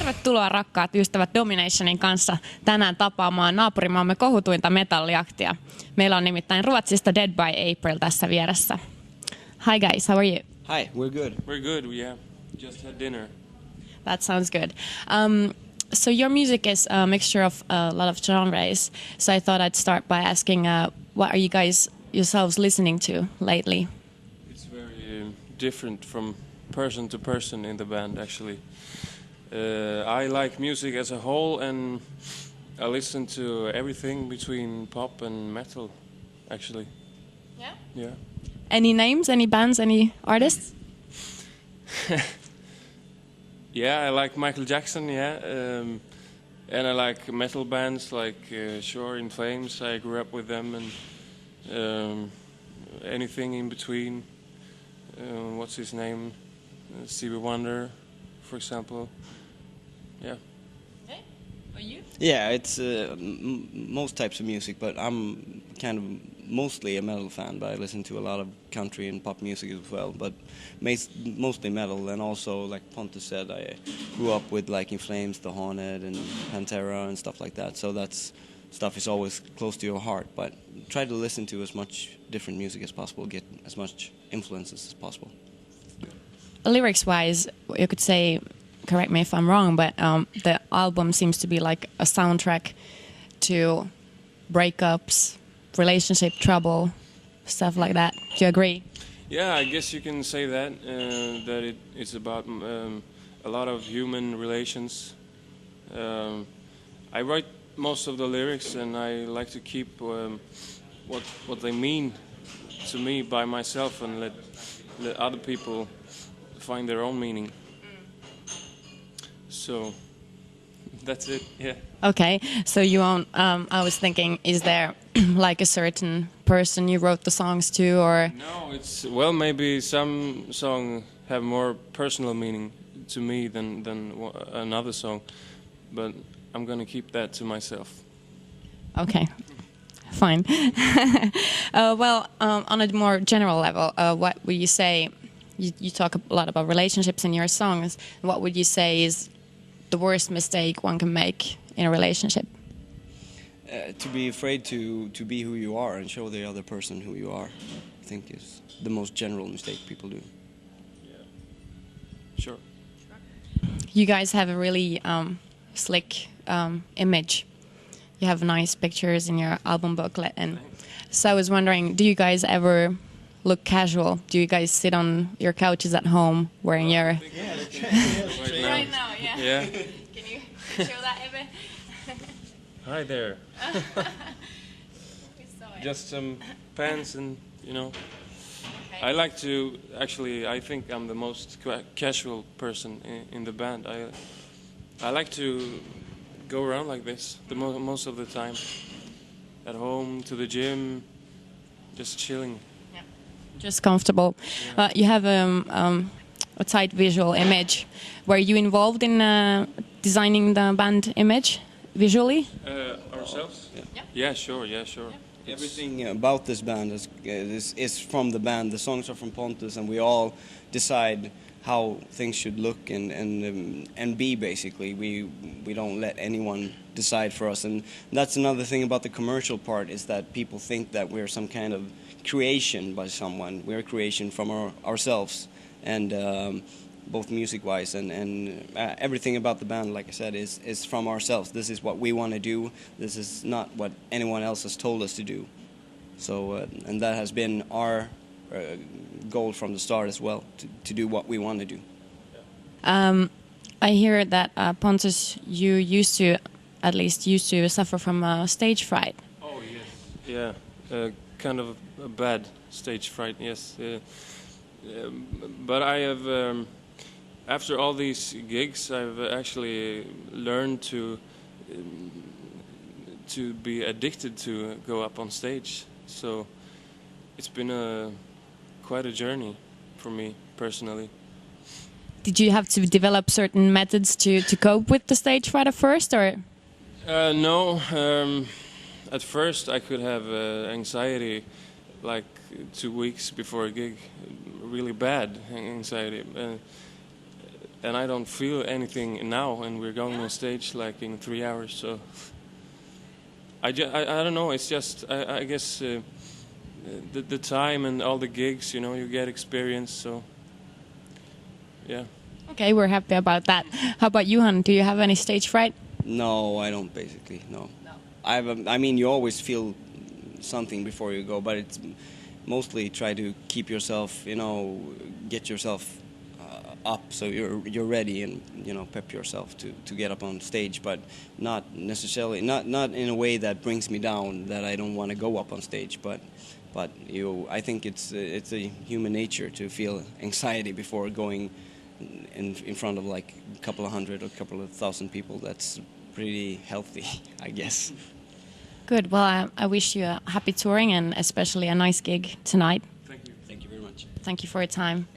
Tervetuloa rakkaat ystävät Dominationin kanssa tänään tapaamaan naapurimaamme kohutuinta metalliaktia. Meillä on nimittäin Ruotsista Dead by April tässä vieressä. Hi guys, how are you? Hi, we're good. We're good, yeah. Just had dinner. That sounds good. So your music is a mixture of a lot of genres. So I thought I'd start by asking, what are you guys yourselves listening to lately? It's very different from person to person in the band, actually. I like music as a whole, and I listen to everything between pop and metal, actually. Yeah? Yeah. Any names, any bands, any artists? Yeah, I like Michael Jackson, yeah. And I like metal bands like Sure in Flames. I grew up with them, and anything in between. What's his name? Stevie Wonder, for example. Yeah. Hey, are you? Yeah, it's most types of music, but I'm kind of mostly a metal fan, but I listen to a lot of country and pop music as well, but mostly metal. And also, like Pontus said, I grew up with like In Flames, The Haunted, and Pantera and stuff like that, so that's stuff is always close to your heart, but try to listen to as much different music as possible, get as much influences as possible. Lyrics-wise, you could say, correct me if I'm wrong, but the album seems to be like a soundtrack to breakups, relationship trouble, stuff like that. Do you agree? Yeah, I guess you can say that. That it's about a lot of human relations. I write most of the lyrics, and I like to keep what they mean to me by myself, and let other people find their own meaning. So that's it. Yeah. Okay, so you own. I was thinking, is there like a certain person you wrote the songs to, or? No, it's maybe some song have more personal meaning to me than another song, but I'm gonna keep that to myself. Okay, fine. On a more general level, what would you say? You talk a lot about relationships in your songs. What would you say is the worst mistake one can make in a relationship? To be afraid to be who you are and show the other person who you are, I think is the most general mistake people do. Yeah. Sure. You guys have a really slick image. You have nice pictures in your album booklet, and so I was wondering, do you guys ever look casual? Do you guys sit on your couches at home wearing your... Right now, yeah. Yeah. Can you show that a bit? Hi there. Just some pants and, I like to, actually, I think I'm the most casual person in the band. I like to go around like this most of the time. At home, to the gym, just chilling. Yeah. Just comfortable. Yeah. You have a tight visual image. Were you involved in designing the band image visually? Ourselves? Yeah. Yeah, sure. Yeah. Everything about this band is from the band. The songs are from Pontus, and we all decide how things should look and be. Basically, we don't let anyone decide for us, and that's another thing about the commercial part, is that people think that we're some kind of creation by someone. We're a creation from ourselves, and both music-wise and everything about the band, like I said, is from ourselves. This is what we want to do. This is not what anyone else has told us to do. So, and that has been our goal from the start as well, to do what we want to do. I hear that Pontus, you used to suffer from stage fright. Oh, yes. Yeah, kind of a bad stage fright, yes. But I have... After all these gigs, I've actually learned to be addicted to go up on stage. So it's been quite a journey for me personally. Did you have to develop certain methods to cope with the stage fright at first, or? No. At first, I could have anxiety, like 2 weeks before a gig, really bad anxiety. and I don't feel anything now, and we're going on stage like in 3 hours. So I don't know. It's just I guess the time and all the gigs, you know, you get experience. So yeah. Okay, we're happy about that. How about you, Han? Do you have any stage fright? No, I don't basically. No. I mean, you always feel something before you go, but it's mostly try to keep yourself, you know, get yourself up so you're ready and, you know, pep yourself to get up on stage, but not necessarily not in a way that brings me down, that I don't want to go up on stage, but I think it's a human nature to feel anxiety before going in front of like a couple of hundred or a couple of thousand people. That's pretty healthy, I guess. Good. Well, I wish you a happy touring and especially a nice gig tonight. Thank you. Thank you very much. Thank you for your time.